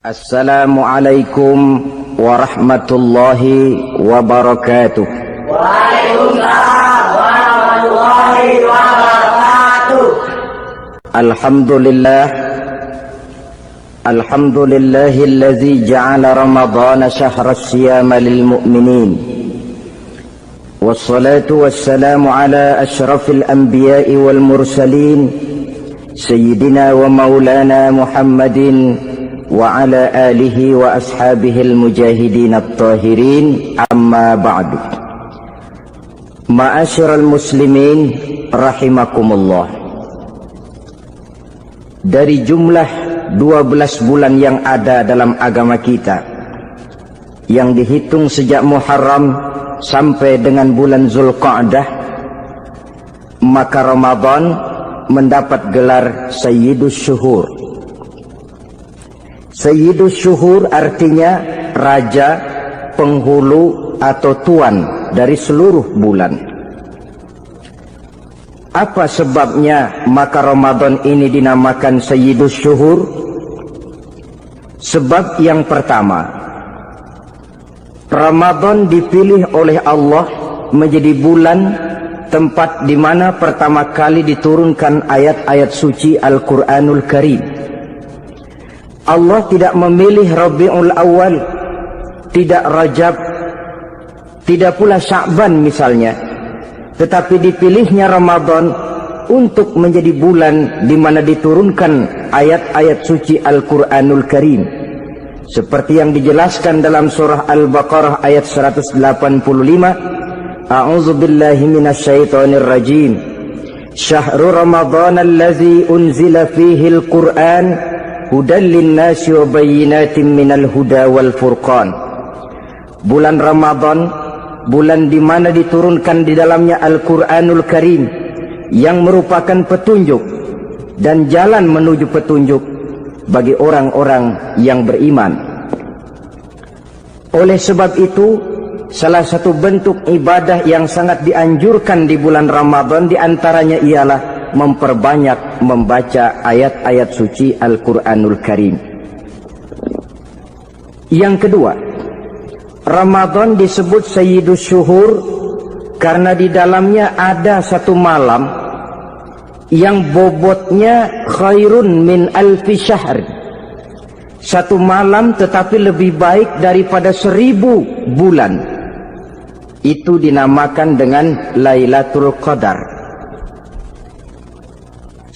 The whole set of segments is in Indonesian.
Assalamualaikum warahmatullahi wabarakatuh. Waalaikumsalam warahmatullahi wabarakatuh. Alhamdulillahillazi ja'ala ramadhana syahra siyama lil mu'minin. Wassalatu wassalamu ala ashrafil anbiya'i wal mursalin sayyidina wa maulana Muhammadin wa ala alihi wa ashabihil mujahidin at-tahirin, amma ba'du. Ma'asyiral muslimin rahimakumullah. Dari jumlah 12 bulan yang ada dalam agama kita, yang dihitung sejak Muharram sampai dengan bulan Zulqa'dah, maka Ramadan mendapat gelar Sayyidus Syuhur. Sayyidus Syuhur artinya raja, penghulu atau tuan dari seluruh bulan. Apa sebabnya maka Ramadan ini dinamakan Sayyidus Syuhur? Sebab yang pertama, Ramadan dipilih oleh Allah menjadi bulan tempat di mana pertama kali diturunkan ayat-ayat suci Al-Quranul Karim. Allah tidak memilih Rabiul Awal, tidak Rajab, tidak pula Sya'ban misalnya, tetapi dipilihnya Ramadan untuk menjadi bulan di mana diturunkan ayat-ayat suci Al-Quranul Karim, seperti yang dijelaskan dalam surah Al-Baqarah ayat 185. A'udzu billahi minasyaitonir rajim. Syahrul Ramadan allazi unzila fihi al-Qur'an hudan linnasi wa bayyinatin minal huda wal furqan. Bulan Ramadan, bulan di mana diturunkan di dalamnya Al-Qur'anul Karim yang merupakan petunjuk dan jalan menuju petunjuk bagi orang-orang yang beriman. Oleh sebab itu, salah satu bentuk ibadah yang sangat dianjurkan di bulan Ramadan diantaranya ialah memperbanyak membaca ayat-ayat suci Al-Quranul Karim. Yang kedua, Ramadan disebut Sayyidus Syuhur karena di dalamnya ada satu malam yang bobotnya khairun min alfi syahr. Satu malam tetapi lebih baik daripada 1000 bulan. Itu dinamakan dengan Lailatul Qadar.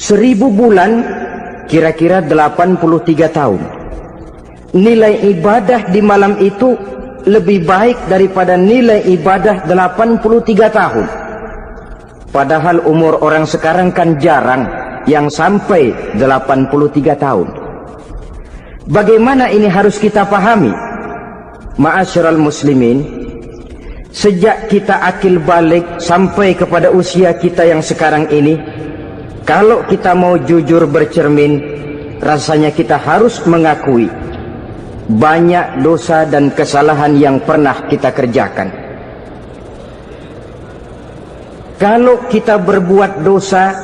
1000 bulan kira-kira 83 tahun. Nilai ibadah di malam itu lebih baik daripada nilai ibadah 83 tahun. Padahal umur orang sekarang kan jarang yang sampai 83 tahun. Bagaimana ini harus kita pahami? Ma'asyiral muslimin, sejak kita akil balik sampai kepada usia kita yang sekarang ini, kalau kita mau jujur bercermin, rasanya kita harus mengakui banyak dosa dan kesalahan yang pernah kita kerjakan. Kalau kita berbuat dosa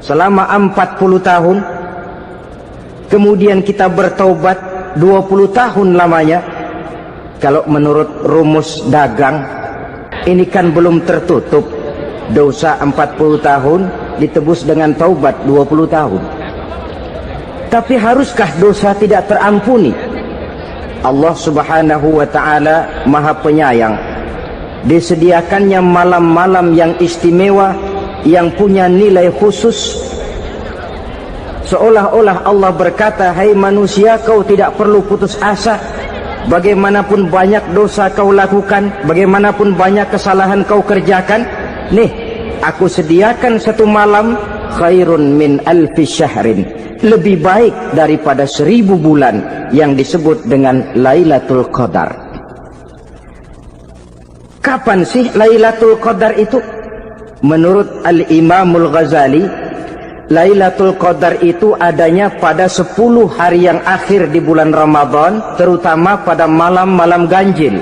selama 40 tahun, kemudian kita bertaubat 20 tahun lamanya, kalau menurut rumus dagang, ini kan belum tertutup. Dosa 40 tahun ditebus dengan taubat 20 tahun. Tapi haruskah dosa tidak terampuni? Allah Subhanahu wa ta'ala Maha Penyayang. Disediakannya malam-malam yang istimewa, yang punya nilai khusus. Seolah-olah Allah berkata, hai manusia, kau tidak perlu putus asa. Bagaimanapun banyak dosa kau lakukan, bagaimanapun banyak kesalahan kau kerjakan, nih, aku sediakan satu malam khairun min alfi syahrin, lebih baik daripada 1000 bulan yang disebut dengan Lailatul Qadar. Kapan sih Lailatul Qadar itu? Menurut Al-Imamul Ghazali, Lailatul Qadar itu adanya pada 10 hari yang akhir di bulan Ramadan, terutama pada malam-malam ganjil.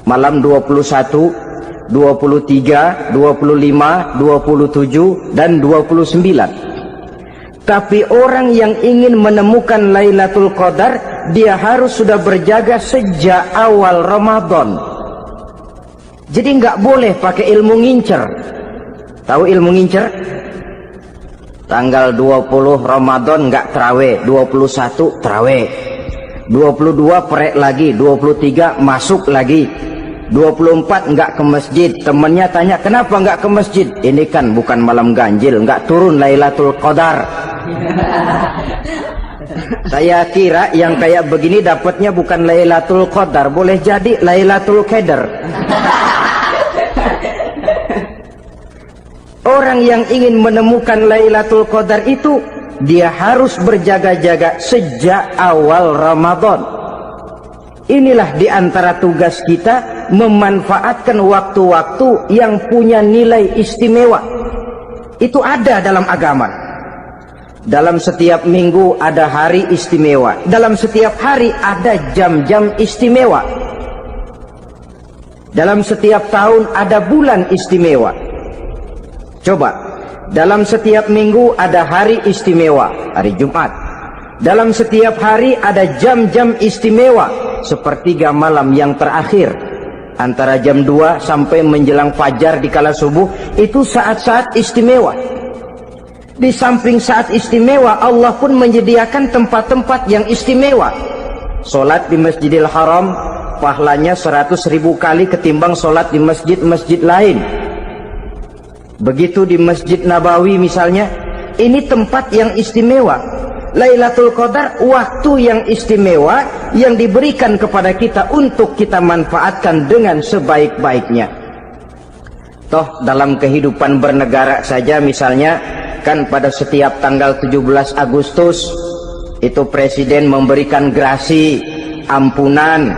Malam 21, 23, 25, 27, dan 29. Tapi orang yang ingin menemukan Lailatul Qadar, dia harus sudah berjaga sejak awal Ramadan. Jadi nggak boleh pakai ilmu ngincer. Tahu ilmu ngincer? Tanggal 20 Ramadan nggak terawih, 21 terawih, 22 perek lagi, 23 masuk lagi, 24 nggak ke masjid. Temannya tanya, kenapa nggak ke masjid? Ini kan bukan malam ganjil, nggak turun Lailatul Qadar. Saya kira yang kayak begini dapatnya bukan Lailatul Qadar, boleh jadi Lailatul Qadar. Orang yang ingin menemukan Lailatul Qadar itu, dia harus berjaga-jaga sejak awal Ramadan. Inilah di antara tugas kita, memanfaatkan waktu-waktu yang punya nilai istimewa. Itu ada dalam agama. Dalam setiap minggu ada hari istimewa. Dalam setiap hari ada jam-jam istimewa. Dalam setiap tahun ada bulan istimewa. Coba, dalam setiap minggu ada hari istimewa, hari Jumat. Dalam setiap hari ada jam-jam istimewa, sepertiga malam yang terakhir. Antara jam 2 sampai menjelang fajar di kala subuh, itu saat-saat istimewa. Di samping saat istimewa, Allah pun menyediakan tempat-tempat yang istimewa. Solat di Masjidil Haram, pahalanya 100.000 kali ketimbang solat di masjid-masjid lain. Begitu di Masjid Nabawi misalnya, ini tempat yang istimewa. Lailatul Qadar waktu yang istimewa yang diberikan kepada kita untuk kita manfaatkan dengan sebaik-baiknya. Toh dalam kehidupan bernegara saja misalnya, kan pada setiap tanggal 17 Agustus itu presiden memberikan grasi ampunan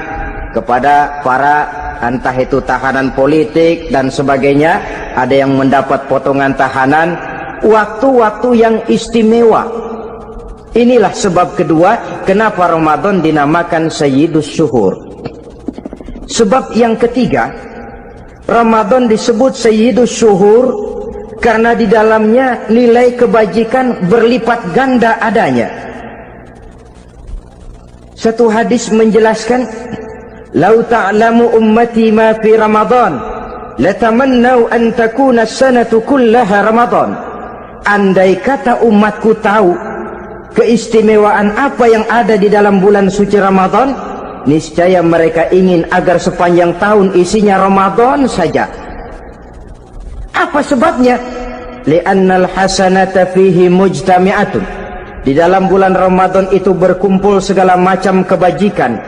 kepada para entah itu tahanan politik dan sebagainya. Ada yang mendapat potongan tahanan. Waktu-waktu yang istimewa. Inilah sebab kedua kenapa Ramadan dinamakan Sayyidus Syuhur. Sebab yang ketiga, Ramadan disebut Sayyidus Syuhur karena di dalamnya nilai kebajikan berlipat ganda adanya. Satu hadis menjelaskan, "Lau ta'lamu ummati ma fi Ramadan, latamannau an takuna as-sanatu kullaha Ramadan." Andai kata umatku tahu keistimewaan apa yang ada di dalam bulan suci Ramadan, niscaya mereka ingin agar sepanjang tahun isinya Ramadan saja. Apa sebabnya? Li'annal hasanata fihi mujtami'atun. Di dalam bulan Ramadan itu berkumpul segala macam kebajikan.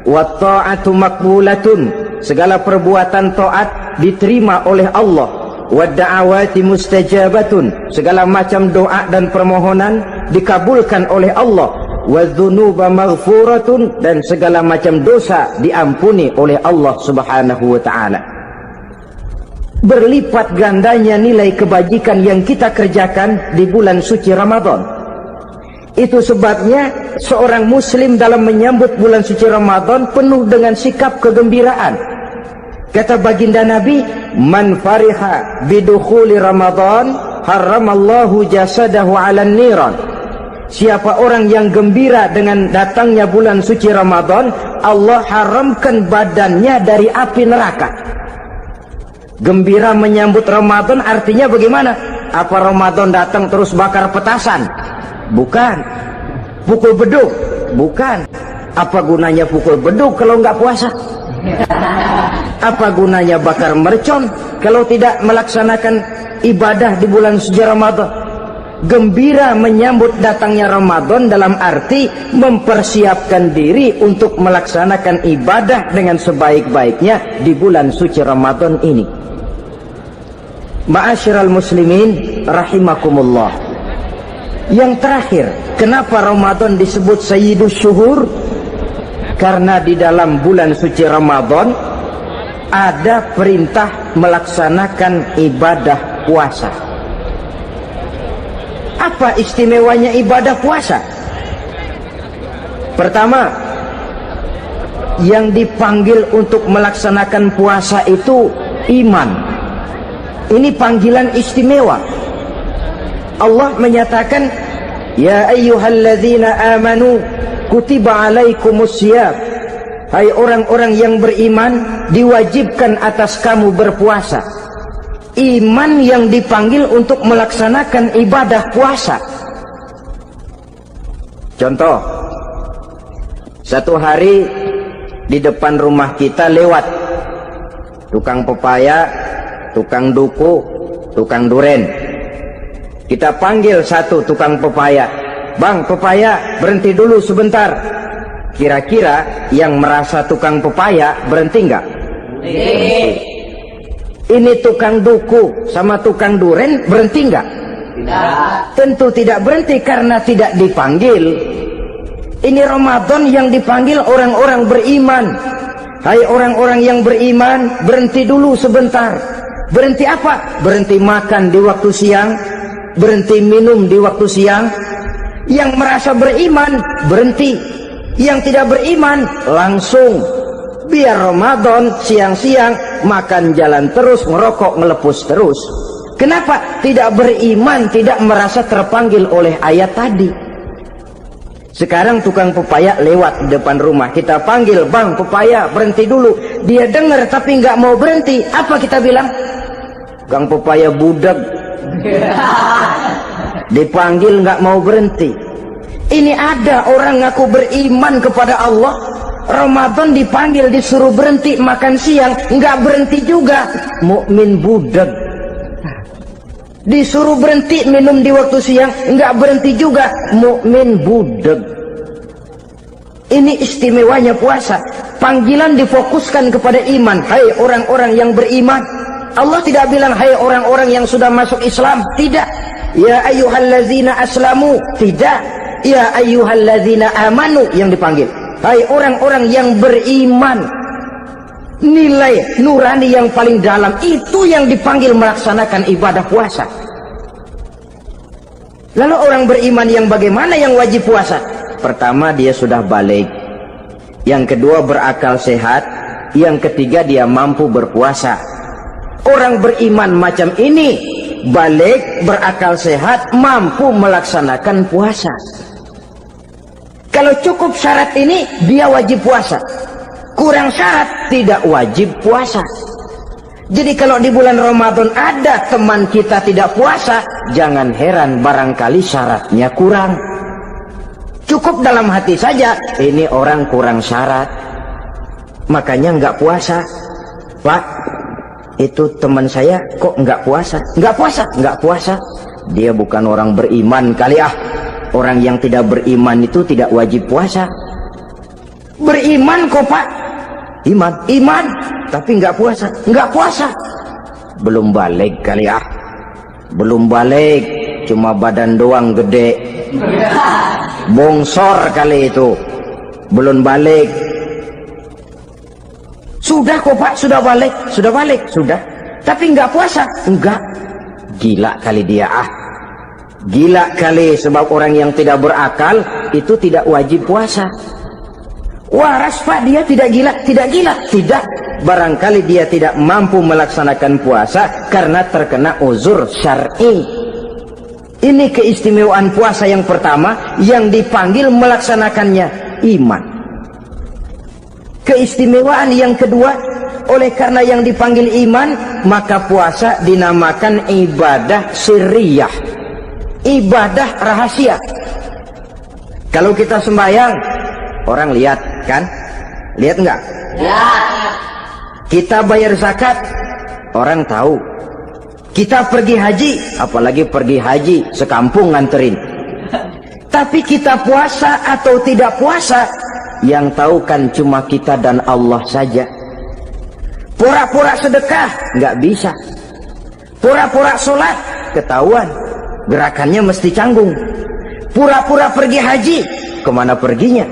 Wa ta'atu maqbulatun. Segala perbuatan taat diterima oleh Allah. Wa da'awati mustajabatun. Segala macam doa dan permohonan dikabulkan oleh Allah. Wa dzunuba maghfuratun. Dan segala macam dosa diampuni oleh Allah Subhanahu wa ta'ala. Berlipat gandanya nilai kebajikan yang kita kerjakan di bulan suci Ramadan. Itu sebabnya seorang muslim dalam menyambut bulan suci Ramadan penuh dengan sikap kegembiraan. Kata baginda Nabi, "Man fariha bidukhuli Ramadan, haramallahu jasadahu 'alan niran." Siapa orang yang gembira dengan datangnya bulan suci Ramadan, Allah haramkan badannya dari api neraka. Gembira menyambut Ramadan artinya bagaimana? Apa Ramadan datang terus bakar petasan? Bukan. Pukul beduk? Bukan. Apa gunanya pukul beduk kalau nggak puasa? Apa gunanya bakar mercon kalau tidak melaksanakan ibadah di bulan suci Ramadan? Gembira menyambut datangnya Ramadan dalam arti mempersiapkan diri untuk melaksanakan ibadah dengan sebaik-baiknya di bulan suci Ramadan ini. Ma'asyiral muslimin rahimakumullah. Yang terakhir, kenapa Ramadan disebut Sayyidus Syuhur? Karena di dalam bulan suci Ramadan ada perintah melaksanakan ibadah puasa. Apa istimewanya ibadah puasa? Pertama, yang dipanggil untuk melaksanakan puasa itu iman. Ini panggilan istimewa. Allah menyatakan, Ya ayyuhalladzina amanu kutiba alaikumusiyam. Hai orang-orang yang beriman, diwajibkan atas kamu berpuasa. Iman yang dipanggil untuk melaksanakan ibadah puasa. Contoh, satu hari di depan rumah kita lewat tukang pepaya, tukang duku, tukang duren. Kita panggil satu tukang pepaya, "Bang, pepaya, berhenti dulu sebentar." Kira-kira yang merasa tukang pepaya berhenti enggak? Berhenti. Ini tukang duku sama tukang duren berhenti enggak? Tidak. Tentu tidak berhenti karena tidak dipanggil. Ini Ramadan yang dipanggil orang-orang beriman. Hai orang-orang yang beriman, berhenti dulu sebentar. Berhenti apa? Berhenti makan di waktu siang, berhenti minum di waktu siang. Yang merasa beriman berhenti, yang tidak beriman langsung. Biar Ramadan siang-siang makan jalan terus, ngerokok ngelepus terus. Kenapa? Tidak beriman, tidak merasa terpanggil oleh ayat tadi. Sekarang tukang pepaya lewat di depan rumah, kita panggil, "Bang, pepaya, berhenti dulu." Dia dengar tapi nggak mau berhenti. Apa kita bilang? Kang pepaya budak. Dipanggil nggak mau berhenti. Ini ada orang ngaku beriman kepada Allah, Ramadan dipanggil disuruh berhenti makan siang, nggak berhenti juga. Mukmin budak. Disuruh berhenti minum di waktu siang, nggak berhenti juga. Mukmin budak. Ini istimewanya puasa. Panggilan difokuskan kepada iman. Hai orang-orang yang beriman. Allah tidak bilang hai orang-orang yang sudah masuk Islam. Tidak. Ya ayyuhallazina aslamu. Tidak. Ya ayyuhallazina amanu yang dipanggil. Hai orang-orang yang beriman. Nilai nurani yang paling dalam itu yang dipanggil melaksanakan ibadah puasa. Lalu orang beriman yang bagaimana yang wajib puasa? Pertama, dia sudah balik. Yang kedua, berakal sehat. Yang ketiga, dia mampu berpuasa. Orang beriman macam ini balik, berakal sehat, mampu melaksanakan puasa. Kalau cukup syarat ini, dia wajib puasa. Kurang syarat, tidak wajib puasa. Jadi kalau di bulan Ramadan ada teman kita tidak puasa, jangan heran barangkali syaratnya kurang. Cukup dalam hati saja, ini orang kurang syarat, makanya nggak puasa. Pak, itu teman saya kok nggak puasa? Nggak puasa, nggak puasa. Dia bukan orang beriman kali ah. Orang yang tidak beriman itu tidak wajib puasa. Beriman kok Pak? Iman, tapi nggak puasa, nggak puasa. Belum balik kali ah, belum balik, cuma badan doang gede, bongsor kali itu, belum balik. Sudah kok Pak, sudah balik, sudah. Tapi nggak puasa, enggak. Gila kali dia ah, gila kali sebab orang yang tidak berakal itu tidak wajib puasa. Waras Pak, dia tidak gila, tidak. Barangkali dia tidak mampu melaksanakan puasa karena terkena uzur syar'i. Ini keistimewaan puasa yang pertama, yang dipanggil melaksanakannya iman. Keistimewaan yang kedua, oleh karena yang dipanggil iman, maka puasa dinamakan ibadah sirriyah, ibadah rahasia. Kalau kita sembahyang, orang lihat kan? Lihat enggak? Lihat. Kita bayar zakat, orang tahu. Kita pergi haji, apalagi pergi haji sekampung nganterin. Tapi kita puasa atau tidak puasa, yang tahu kan cuma kita dan Allah saja. Pura-pura sedekah nggak bisa. Pura-pura sholat ketahuan, gerakannya mesti canggung. Pura-pura pergi haji, kemana perginya?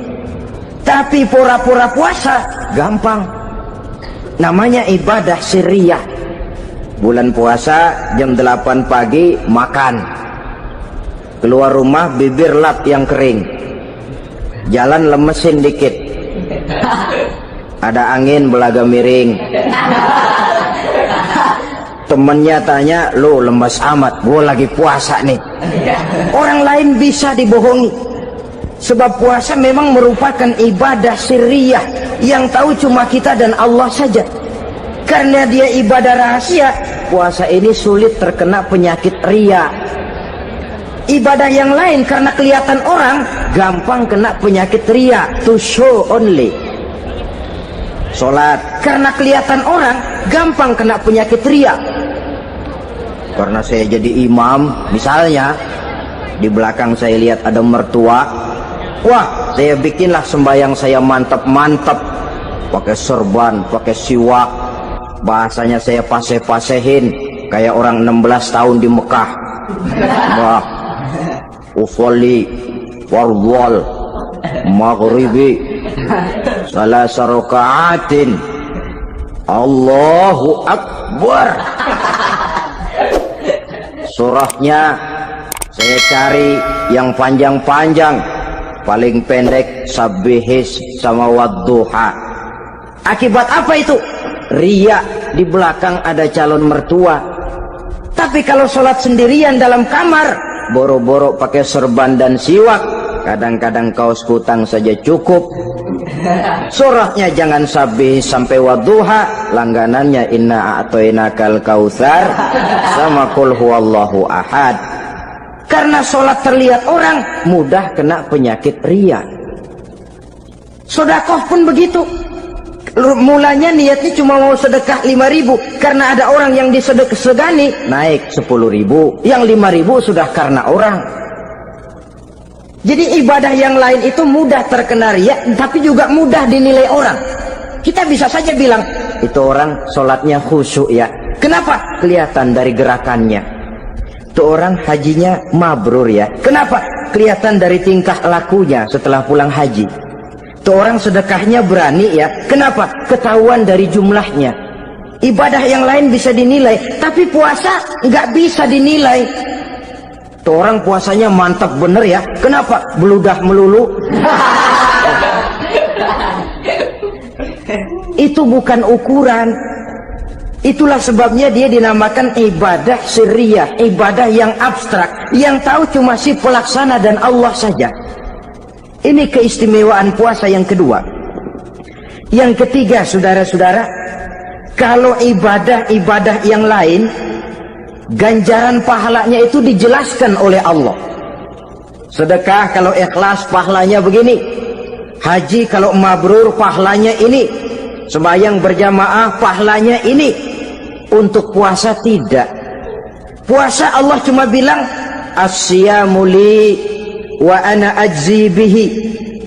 Tapi pura-pura puasa gampang. Namanya ibadah sirriyah. Bulan puasa jam 8 pagi makan. Keluar rumah bibir lap yang kering. Jalan lemesin dikit. Ada angin belaga miring. Temennya tanya, lo lemas amat, gue lagi puasa nih. Orang lain bisa dibohongi. Sebab puasa memang merupakan ibadah sirriyah yang tahu cuma kita dan Allah saja. Karena dia ibadah rahasia, puasa ini sulit terkena penyakit riya. Ibadah yang lain karena kelihatan orang, gampang kena penyakit riya, to show only. Sholat karena kelihatan orang, gampang kena penyakit riya. Karena saya jadi imam, misalnya di belakang saya lihat ada mertua, wah saya bikinlah sembahyang saya mantap-mantap, pakai serban, pakai siwak, bahasanya saya paseh-pasehin kayak orang 16 tahun di Mekah. Wah, usolli warwal maghribi salasa raka'atin Allahu Akbar. Surahnya saya cari yang panjang-panjang, paling pendek Sabbihis sama Wadduha. Akibat apa itu? Riya, di belakang ada calon mertua. Tapi kalau sholat sendirian dalam kamar, boro-boro pakai serban dan siwak, kadang-kadang kaos kutang saja cukup. Surahnya jangan Sabbihis sampai Wadduha, langganannya Inna A'toinakal Kautsar sama Qul Huwallahu Ahad. Karena sholat terlihat orang, mudah kena penyakit riya. Sedekah pun begitu. Mulanya niatnya cuma mau sedekah 5.000, karena ada orang yang disedekahani naik 10.000, yang 5.000 sudah karena orang. Jadi ibadah yang lain itu mudah terkena riya, tapi juga mudah dinilai orang. Kita bisa saja bilang, itu orang sholatnya khusyuk ya. Kenapa? Kelihatan dari gerakannya. Itu orang hajinya mabrur ya. Kenapa? Kelihatan dari tingkah lakunya setelah pulang haji. Itu orang sedekahnya berani ya. Kenapa? Ketahuan dari jumlahnya. Ibadah yang lain bisa dinilai, tapi puasa nggak bisa dinilai. Tuh orang puasanya mantap bener ya. Kenapa? Beludah melulu. Itu bukan ukuran. Itulah sebabnya dia dinamakan ibadah sirriyah, ibadah yang abstrak, yang tahu cuma si pelaksana dan Allah saja. Ini keistimewaan puasa yang kedua. Yang ketiga, saudara-saudara, kalau ibadah-ibadah yang lain, ganjaran pahalanya itu dijelaskan oleh Allah. Sedekah kalau ikhlas pahalanya begini, haji kalau mabrur pahalanya ini, sembahyang berjamaah pahalanya ini. Untuk puasa tidak. Puasa Allah cuma bilang as-siyamu li wa ana ajzi bihi.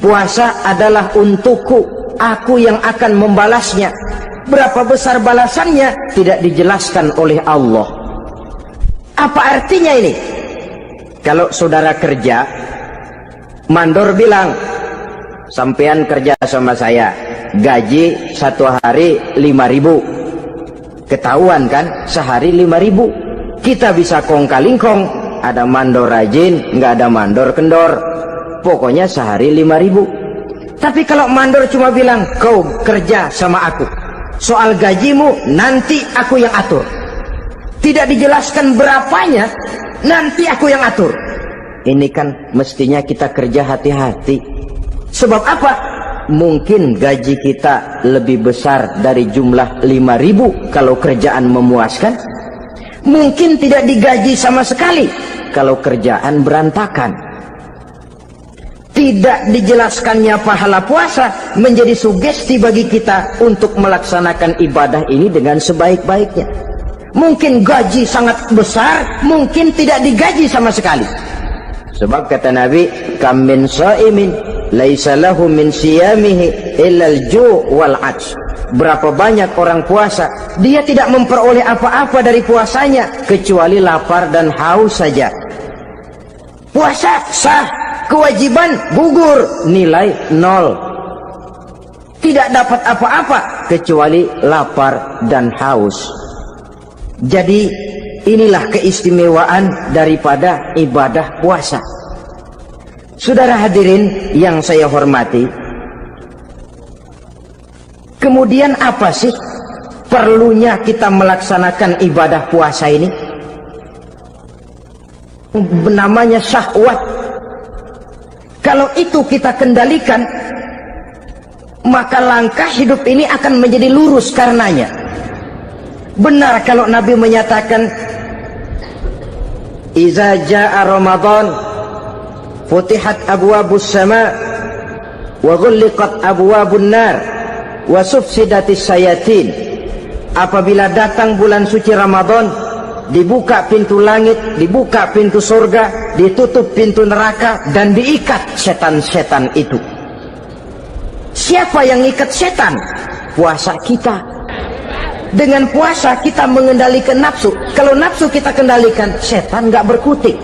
Puasa adalah untukku, aku yang akan membalasnya. Berapa besar balasannya tidak dijelaskan oleh Allah. Apa artinya ini? Kalau saudara kerja, mandor bilang, sampean kerja sama saya, gaji satu hari 5.000. Ketahuan kan, sehari 5.000. Kita bisa kong-kalingkong, ada mandor rajin, nggak ada mandor kendor. Pokoknya sehari 5.000. Tapi kalau mandor cuma bilang, kau kerja sama aku, soal gajimu nanti aku yang atur. Tidak dijelaskan berapanya, nanti aku yang atur. Ini kan mestinya kita kerja hati-hati. Sebab apa? Mungkin gaji kita lebih besar dari jumlah 5.000 kalau kerjaan memuaskan. Mungkin tidak digaji sama sekali kalau kerjaan berantakan. Tidak dijelaskannya pahala puasa menjadi sugesti bagi kita untuk melaksanakan ibadah ini dengan sebaik-baiknya. Mungkin gaji sangat besar, mungkin tidak digaji sama sekali. Sebab kata Nabi, kam min shaimin laisa lahu min siyamihi illa al-ju' wal 'atsh. Berapa banyak orang puasa, dia tidak memperoleh apa-apa dari puasanya kecuali lapar dan haus saja. Puasa sah, kewajiban gugur, nilai 0. Tidak dapat apa-apa kecuali lapar dan haus. Jadi inilah keistimewaan daripada ibadah puasa. Saudara hadirin yang saya hormati, kemudian apa sih perlunya kita melaksanakan ibadah puasa ini? Namanya syahwat. Kalau itu kita kendalikan, maka langkah hidup ini akan menjadi lurus karenanya. Benar kalau Nabi menyatakan, "Iza jaa Ramadan, futihat abwabus sama, wa ghulliqat abwabun nar, wa sufsidatis sayatin." Apabila datang bulan suci Ramadan, dibuka pintu langit, dibuka pintu surga, ditutup pintu neraka, dan diikat setan-setan itu. Siapa yang ikat setan? Puasa kita. Dengan puasa kita mengendalikan nafsu. Kalau nafsu kita kendalikan, setan nggak berkutik.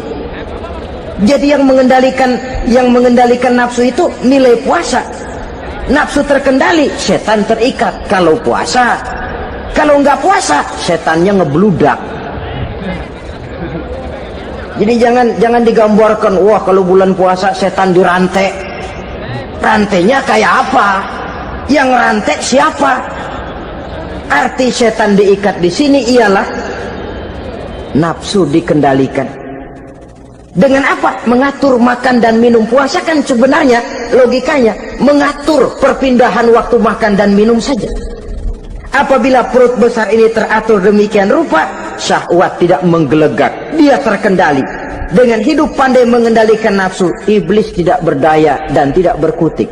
Jadi yang mengendalikan nafsu itu nilai puasa. Nafsu terkendali, setan terikat. Kalau puasa, kalau nggak puasa, setannya ngebludak. Jadi jangan digambarkan, wah kalau bulan puasa setan dirantai. Rantainya kayak apa? Yang rantai siapa? Arti setan diikat di sini ialah nafsu dikendalikan. Dengan apa? Mengatur makan dan minum. Puasa kan sebenarnya logikanya mengatur perpindahan waktu makan dan minum saja. Apabila perut besar ini teratur demikian rupa, syahwat tidak menggelegak, dia terkendali. Dengan hidup pandai mengendalikan nafsu, iblis tidak berdaya dan tidak berkutik.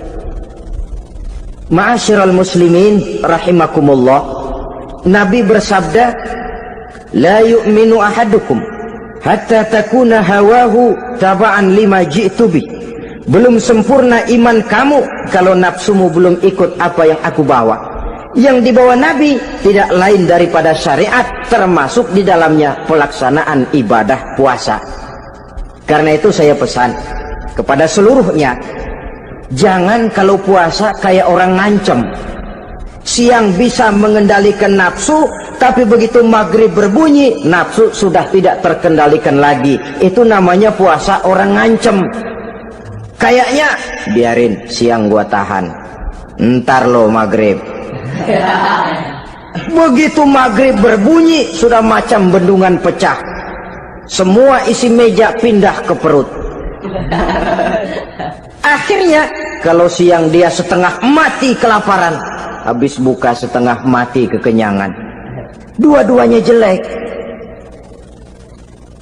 Ma'asyiral muslimin rahimakumullah, Nabi bersabda, "La yu'minu ahadukum hatta takuna hawahu taba'an lima ji'tu bih." Belum sempurna iman kamu kalau nafsumu belum ikut apa yang aku bawa. Yang dibawa Nabi tidak lain daripada syariat, termasuk di dalamnya pelaksanaan ibadah puasa. Karena itu saya pesan kepada seluruhnya, jangan kalau puasa kayak orang ngancem. Siang bisa mengendalikan nafsu, tapi begitu maghrib berbunyi, nafsu sudah tidak terkendalikan lagi. Itu namanya puasa orang ngancem. Kayaknya biarin siang gua tahan, ntar lo maghrib. Begitu maghrib berbunyi, sudah macam bendungan pecah. Semua isi meja pindah ke perut. Akhirnya kalau siang dia setengah mati kelaparan, habis buka setengah mati kekenyangan. Dua-duanya jelek.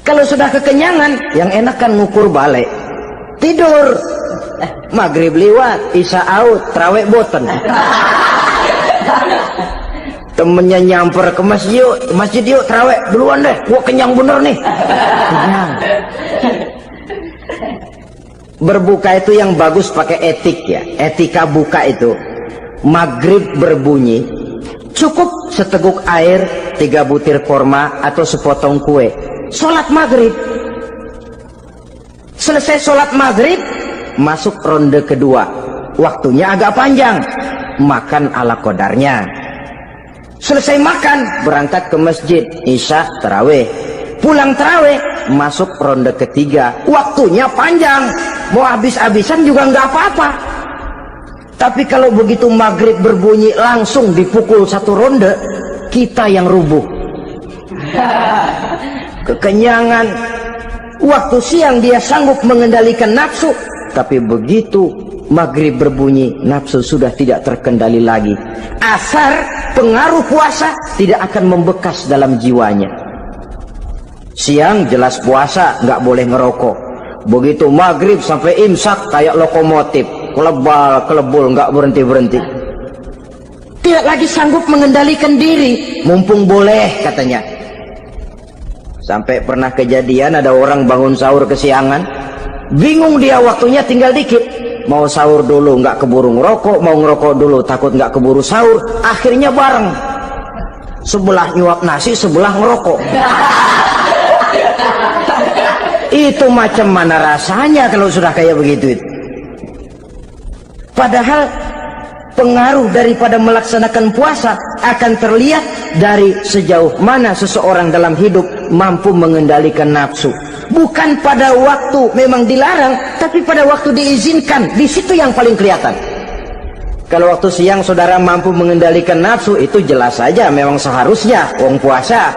Kalau sudah kekenyangan, yang enak kan ngukur balik. Tidur. Maghrib liwat, isya out, trawek boten. Temennya nyamper ke masjid yuk trawek duluan deh, gua kenyang bener nih. Kenyang. Berbuka itu yang bagus pakai etik ya, etika buka itu. Maghrib berbunyi, cukup seteguk air, 3 butir korma atau sepotong kue. Sholat maghrib. Selesai sholat maghrib, masuk ronde kedua. Waktunya agak panjang, makan ala qadarnya. Selesai makan, berangkat ke masjid, isya, tarawih. Pulang tarawih, masuk ronde ketiga. Waktunya panjang, mau habis-habisan juga nggak apa-apa. Tapi kalau begitu maghrib berbunyi langsung dipukul 1 ronde, kita yang rubuh. Kekenyangan. Waktu siang dia sanggup mengendalikan nafsu, tapi begitu maghrib berbunyi, nafsu sudah tidak terkendali lagi. Asar pengaruh puasa tidak akan membekas dalam jiwanya. Siang jelas puasa, nggak boleh ngerokok. Begitu maghrib sampai imsak kayak lokomotif, kelebul nggak berhenti-berhenti. Tidak lagi sanggup mengendalikan diri, mumpung boleh katanya. Sampai pernah kejadian ada orang bangun sahur kesiangan, bingung dia waktunya tinggal dikit. Mau sahur dulu nggak keburu ngerokok, mau ngerokok dulu takut nggak keburu sahur, akhirnya bareng. Sebelah nyuap nasi, sebelah ngerokok. Itu macam mana rasanya kalau sudah kayak begitu itu. Padahal pengaruh daripada melaksanakan puasa akan terlihat dari sejauh mana seseorang dalam hidup mampu mengendalikan nafsu. Bukan pada waktu memang dilarang, tapi pada waktu diizinkan. Di situ yang paling kelihatan. Kalau waktu siang saudara mampu mengendalikan nafsu, itu jelas saja memang seharusnya wong puasa.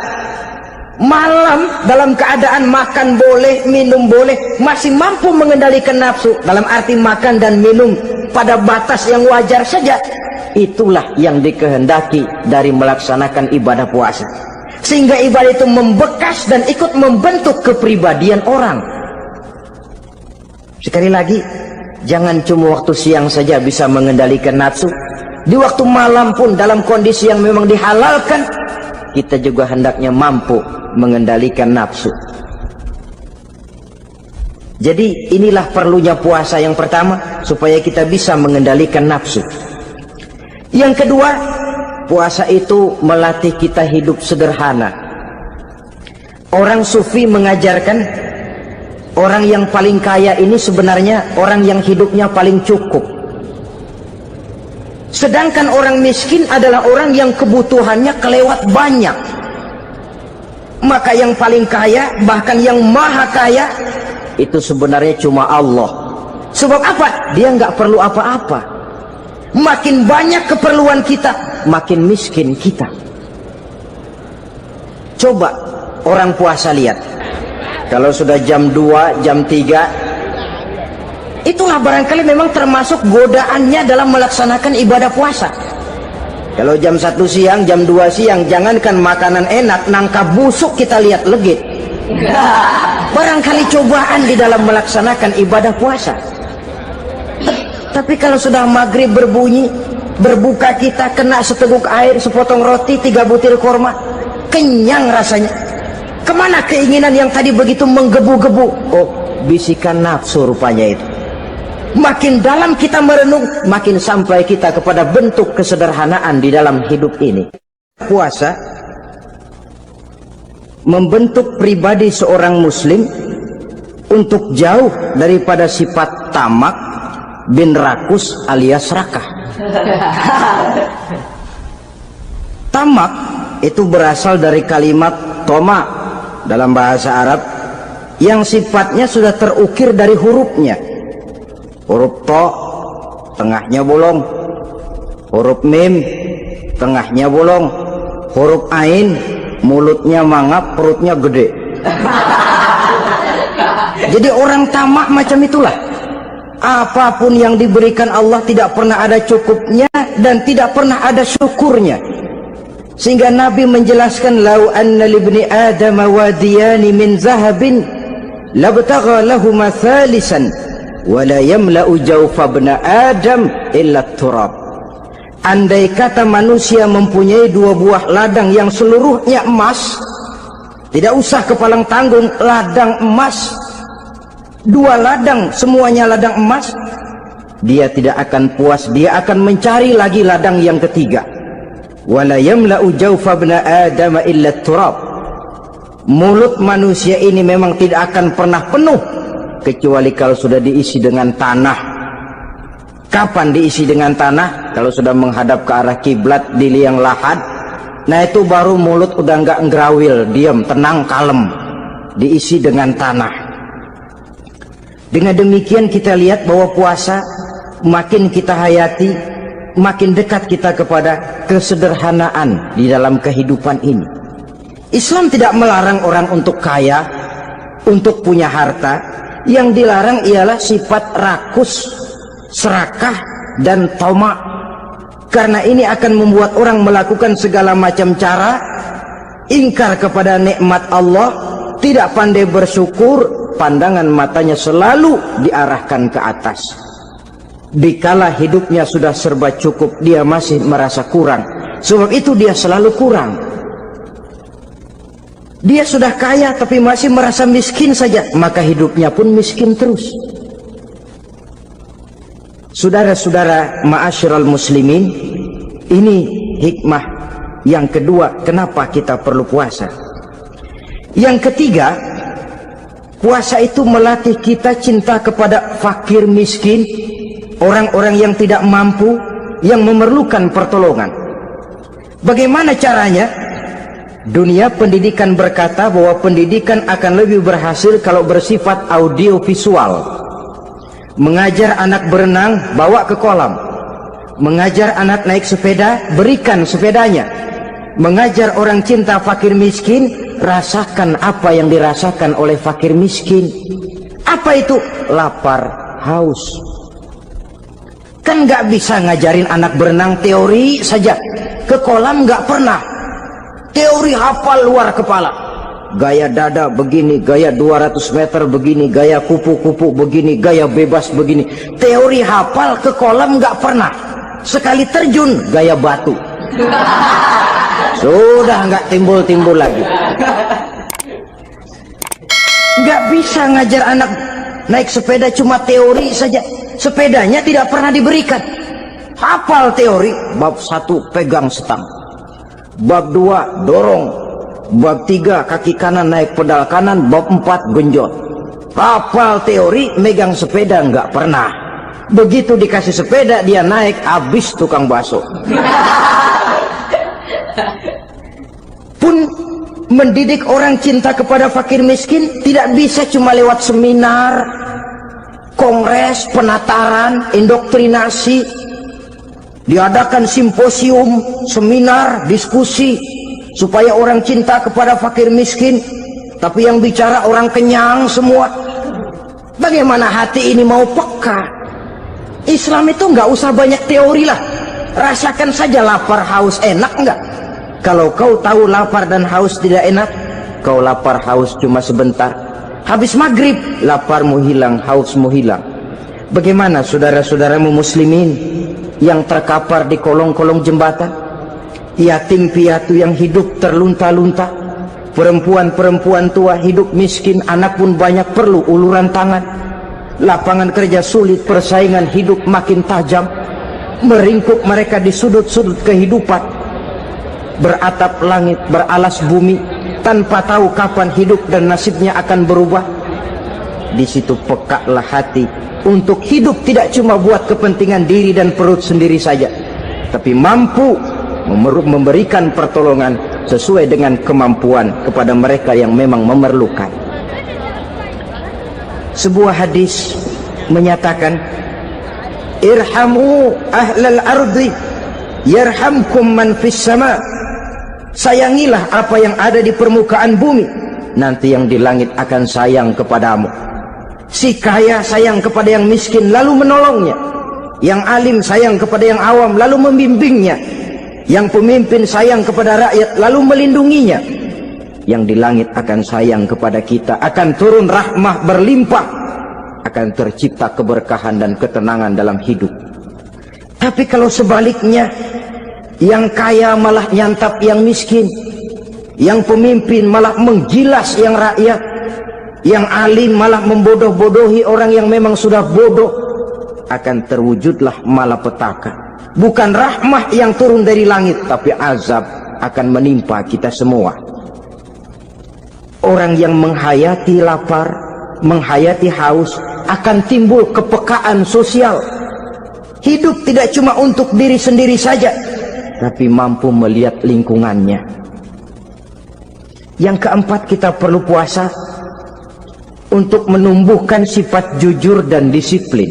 Malam dalam keadaan makan boleh, minum boleh, masih mampu mengendalikan nafsu, dalam arti makan dan minum pada batas yang wajar saja, itulah yang dikehendaki dari melaksanakan ibadah puasa. Sehingga ibadah itu membekas dan ikut membentuk kepribadian orang. Sekali lagi, jangan cuma waktu siang saja bisa mengendalikan nafsu. Di waktu malam pun dalam kondisi yang memang dihalalkan, kita juga hendaknya mampu mengendalikan nafsu. Jadi inilah perlunya puasa yang pertama, supaya kita bisa mengendalikan nafsu. Yang kedua, puasa itu melatih kita hidup sederhana. Orang sufi mengajarkan orang yang paling kaya ini sebenarnya orang yang hidupnya paling cukup. Sedangkan orang miskin adalah orang yang kebutuhannya kelewat banyak. Maka yang paling kaya, bahkan yang maha kaya, itu sebenarnya cuma Allah. Sebab apa? Dia nggak perlu apa-apa. Makin banyak keperluan kita, makin miskin kita. Coba orang puasa lihat. Kalau sudah jam 2, jam 3, itulah barangkali memang termasuk godaannya dalam melaksanakan ibadah puasa. Kalau jam 1 siang, jam 2 siang, jangankan makanan enak, nangka busuk kita lihat legit. Barangkali cobaan di dalam melaksanakan ibadah puasa. Tapi kalau sudah maghrib berbunyi, berbuka kita, kena seteguk air, sepotong roti, 3 butir korma, kenyang rasanya. Kemana keinginan yang tadi begitu menggebu-gebu? Oh, bisikan nafsu rupanya itu. Makin dalam kita merenung, makin sampai kita kepada bentuk kesederhanaan di dalam hidup ini. Puasa membentuk pribadi seorang muslim untuk jauh daripada sifat tamak bin rakus alias rakah. Tamak itu berasal dari kalimat toma dalam bahasa Arab yang sifatnya sudah terukir dari hurufnya. Huruf to, tengahnya bolong. Huruf mim, tengahnya bolong. Huruf ain, mulutnya mangap, perutnya gede. Jadi orang tamak macam itulah. Apapun yang diberikan Allah tidak pernah ada cukupnya dan tidak pernah ada syukurnya. Sehingga Nabi menjelaskan, lau anna libni adam wadiyani min zahabin labtagha lahuma thalisan wala yamla'u jawfa ibna adam illa turab. Andai kata manusia mempunyai 2 buah ladang yang seluruhnya emas, tidak usah kepalang tanggung, ladang emas, 2 ladang semuanya ladang emas, dia tidak akan puas, dia akan mencari lagi ladang yang ketiga. Wala yamla'u jawfa ibna adam illa turab. Mulut manusia ini memang tidak akan pernah penuh kecuali kalau sudah diisi dengan tanah. Kapan diisi dengan tanah? Kalau sudah menghadap ke arah kiblat di liang lahat, nah itu baru mulut udah nggak ngerawil, diam, tenang, kalem, diisi dengan tanah. Dengan demikian kita lihat bahwa puasa makin kita hayati, makin dekat kita kepada kesederhanaan di dalam kehidupan ini. Islam tidak melarang orang untuk kaya, untuk punya harta. Yang dilarang ialah sifat rakus, serakah, dan tamak. Karena ini akan membuat orang melakukan segala macam cara, ingkar kepada nikmat Allah, tidak pandai bersyukur, pandangan matanya selalu diarahkan ke atas. Dikala hidupnya sudah serba cukup, dia masih merasa kurang. Sebab itu dia selalu kurang. Dia sudah kaya tapi masih merasa miskin saja, maka hidupnya pun miskin terus. Saudara-saudara ma'asyiral muslimin, ini hikmah yang kedua kenapa kita perlu puasa. Yang ketiga, puasa itu melatih kita cinta kepada fakir miskin, orang-orang yang tidak mampu, yang memerlukan pertolongan. Bagaimana caranya? Dunia pendidikan berkata bahwa pendidikan akan lebih berhasil kalau bersifat audio visual. Mengajar anak berenang, bawa ke kolam. Mengajar anak naik sepeda, berikan sepedanya. Mengajar orang cinta fakir miskin, rasakan apa yang dirasakan oleh fakir miskin. Apa itu? Lapar, haus. Kan gak bisa ngajarin anak berenang teori saja, ke kolam gak pernah. Teori hafal luar kepala, gaya dada begini, gaya 200 meter begini, gaya kupu-kupu begini, gaya bebas begini. Teori hafal, ke kolam gak pernah. Sekali terjun gaya batu, sudah nggak timbul-timbul lagi. Nggak bisa ngajar anak naik sepeda cuma teori saja, sepedanya tidak pernah diberikan. Hafal teori, bab 1 pegang setang, bab 2 dorong, bab 3 kaki kanan naik pedal kanan, bab 4 genjot. Hafal teori, megang sepeda nggak pernah. Begitu dikasih sepeda dia naik, habis tukang bakso. Pun mendidik orang cinta kepada fakir miskin tidak bisa cuma lewat seminar, kongres, penataran, indoktrinasi. Diadakan simposium, seminar, diskusi supaya orang cinta kepada fakir miskin, tapi yang bicara orang kenyang semua. Bagaimana hati ini mau peka? Islam itu nggak usah banyak teori lah, rasakan saja lapar haus, enak nggak? Kalau kau tahu lapar dan haus tidak enak, kau lapar haus cuma sebentar, habis maghrib laparmu hilang, hausmu hilang. Bagaimana saudara-saudaramu muslimin yang terkapar di kolong-kolong jembatan, yatim piatu yang hidup terlunta-lunta, perempuan-perempuan tua hidup miskin, anak pun banyak perlu uluran tangan. Lapangan kerja sulit, persaingan hidup makin tajam, meringkuk mereka di sudut-sudut kehidupan, beratap langit, beralas bumi, tanpa tahu kapan hidup dan nasibnya akan berubah. Di situ pekalah hati untuk hidup tidak cuma buat kepentingan diri dan perut sendiri saja, tapi mampu memberikan pertolongan sesuai dengan kemampuan kepada mereka yang memang memerlukan. Sebuah hadis menyatakan, irhamu ahlal ardi yarhamkum man fis sama. Sayangilah apa yang ada di permukaan bumi, nanti yang di langit akan sayang kepadamu. Si kaya sayang kepada yang miskin lalu menolongnya, yang alim sayang kepada yang awam lalu membimbingnya, yang pemimpin sayang kepada rakyat lalu melindunginya. Yang di langit akan sayang kepada kita, akan turun rahmah berlimpah, akan tercipta keberkahan dan ketenangan dalam hidup. Tapi kalau sebaliknya, yang kaya malah nyantap yang miskin, yang pemimpin malah menggilas yang rakyat, yang alim malah membodoh-bodohi orang yang memang sudah bodoh, akan terwujudlah malapetaka. Bukan rahmah yang turun dari langit, tapi azab akan menimpa kita semua. Orang yang menghayati lapar, menghayati haus, akan timbul kepekaan sosial. Hidup tidak cuma untuk diri sendiri saja, tapi mampu melihat lingkungannya. Yang keempat, kita perlu puasa untuk menumbuhkan sifat jujur dan disiplin.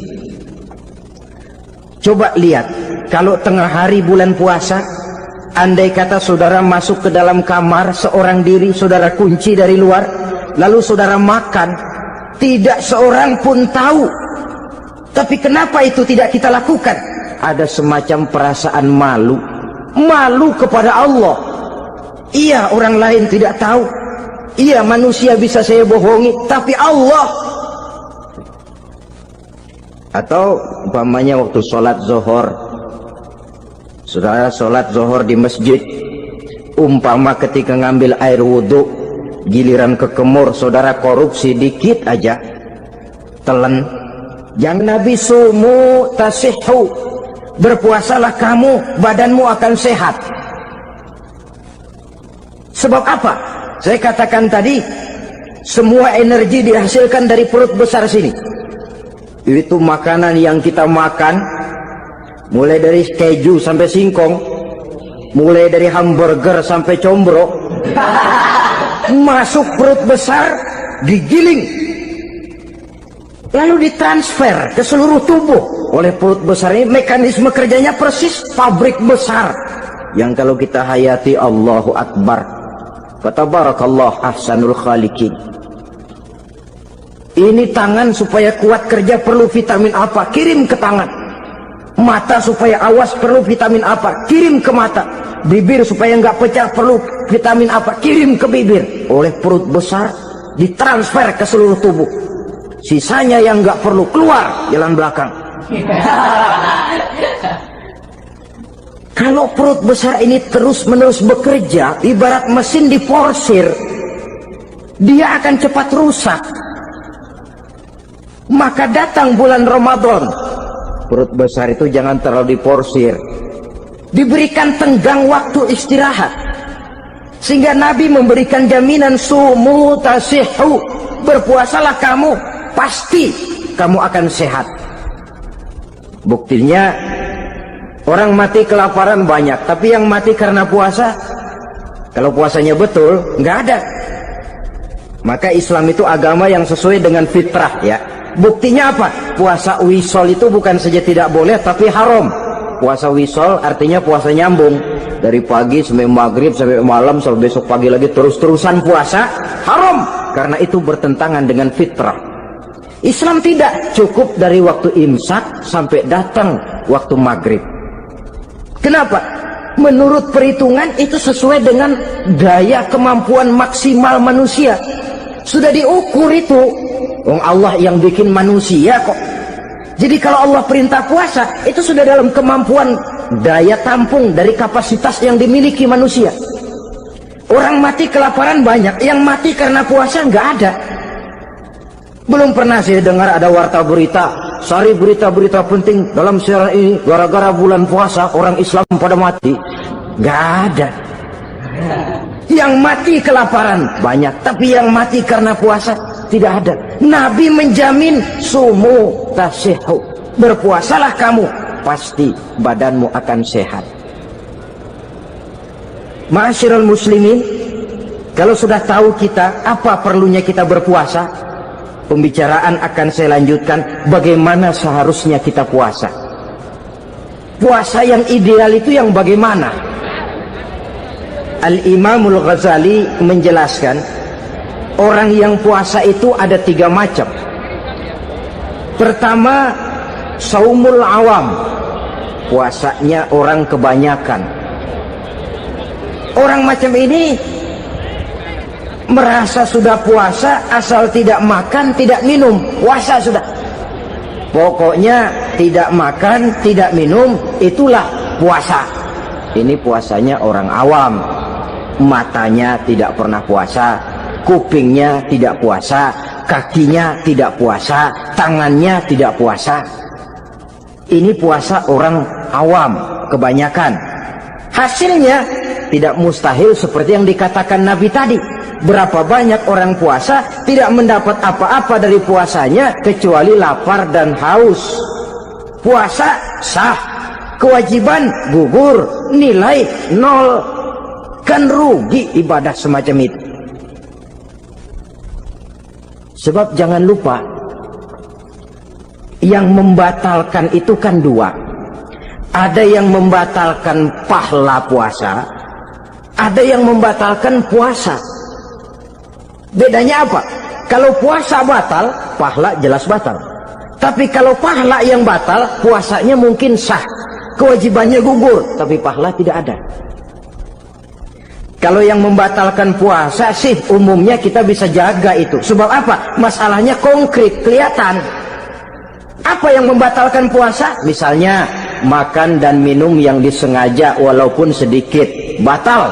Coba lihat, kalau tengah hari bulan puasa, andai kata saudara masuk ke dalam kamar seorang diri, saudara kunci dari luar, lalu saudara makan, tidak seorang pun tahu. Tapi kenapa itu tidak kita lakukan? Ada semacam perasaan malu, malu kepada Allah. Iya, orang lain tidak tahu, iya manusia bisa saya bohongi, tapi Allah. Atau umpamanya waktu sholat zuhur, saudara sholat zuhur di masjid, umpama ketika ngambil air wudhu, giliran ke kemur saudara korupsi dikit aja, telan. Yang Nabi sumu tasihhu, berpuasalah kamu, badanmu akan sehat. Sebab apa? Saya katakan tadi, semua energi dihasilkan dari perut besar sini. Itu makanan yang kita makan, mulai dari keju sampai singkong, mulai dari hamburger sampai combro, masuk perut besar, digiling. lalu ditransfer ke seluruh tubuh oleh perut besar ini. Mekanisme kerjanya persis pabrik besar yang kalau kita hayati, Allahu Akbar, fatabarakallah ahsanul khaliqin. Ini tangan supaya kuat kerja perlu vitamin apa, kirim ke tangan. Mata supaya awas perlu vitamin apa, kirim ke mata. Bibir supaya nggak pecah perlu vitamin apa, kirim ke bibir. Oleh perut besar ditransfer ke seluruh tubuh. Sisanya yang nggak perlu keluar jalan belakang. Kalau perut besar ini terus-menerus bekerja, ibarat mesin diporsir, dia akan cepat rusak. Maka datang bulan Ramadan, perut besar itu jangan terlalu diporsir, diberikan tenggang waktu istirahat. Sehingga Nabi memberikan jaminan, sumu tasihhu, berpuasalah kamu, pasti kamu akan sehat. Buktinya orang mati kelaparan banyak, tapi yang mati karena puasa, kalau puasanya betul, nggak ada. Maka Islam itu agama yang sesuai dengan fitrah, ya. Buktinya apa? Puasa wisol itu bukan saja tidak boleh, tapi haram. Puasa wisol artinya puasa nyambung, dari pagi sampai maghrib sampai malam sampai besok pagi lagi terus-terusan puasa, haram, karena itu bertentangan dengan fitrah. Islam tidak, cukup dari waktu imsak sampai datang waktu maghrib. Kenapa? Menurut perhitungan itu sesuai dengan daya kemampuan maksimal manusia. Sudah diukur itu. Allah yang bikin manusia kok. Jadi kalau Allah perintah puasa, itu sudah dalam kemampuan daya tampung dari kapasitas yang dimiliki manusia. Orang mati kelaparan banyak, yang mati karena puasa nggak ada. Belum pernah saya dengar ada warta berita, sari berita-berita penting dalam siaran ini, gara-gara bulan puasa orang Islam pada mati. Nggak ada. Yang mati kelaparan banyak, tapi yang mati karena puasa tidak ada. Nabi menjamin, sumu tasihhu, berpuasalah kamu, pasti badanmu akan sehat. Ma'asyiral muslimin, kalau sudah tahu kita apa perlunya kita berpuasa, pembicaraan akan saya lanjutkan bagaimana seharusnya kita puasa. Puasa yang ideal itu yang bagaimana? Al-Imamul Ghazali menjelaskan, orang yang puasa itu ada 3 macam. Pertama, saumul awam, puasanya orang kebanyakan. Orang macam ini merasa sudah puasa asal tidak makan, tidak minum, puasa sudah. Pokoknya tidak makan, tidak minum, itulah puasa. Ini puasanya orang awam. Matanya tidak pernah puasa, kupingnya tidak puasa, kakinya tidak puasa, tangannya tidak puasa. Ini puasa orang awam kebanyakan. Hasilnya tidak mustahil seperti yang dikatakan Nabi tadi. Berapa banyak orang puasa tidak mendapat apa-apa dari puasanya kecuali lapar dan haus. Puasa sah, kewajiban gugur, nilai 0. Kan rugi ibadah semacam itu. Sebab jangan lupa, yang membatalkan itu kan 2. Ada yang membatalkan pahala puasa, ada yang membatalkan puasa. Bedanya apa? Kalau puasa batal, pahala jelas batal. Tapi kalau pahala yang batal, puasanya mungkin sah, kewajibannya gugur, tapi pahala tidak ada. Kalau yang membatalkan puasa sih umumnya kita bisa jaga itu. Sebab apa? Masalahnya konkret, kelihatan. Apa yang membatalkan puasa? Misalnya makan dan minum yang disengaja walaupun sedikit, batal.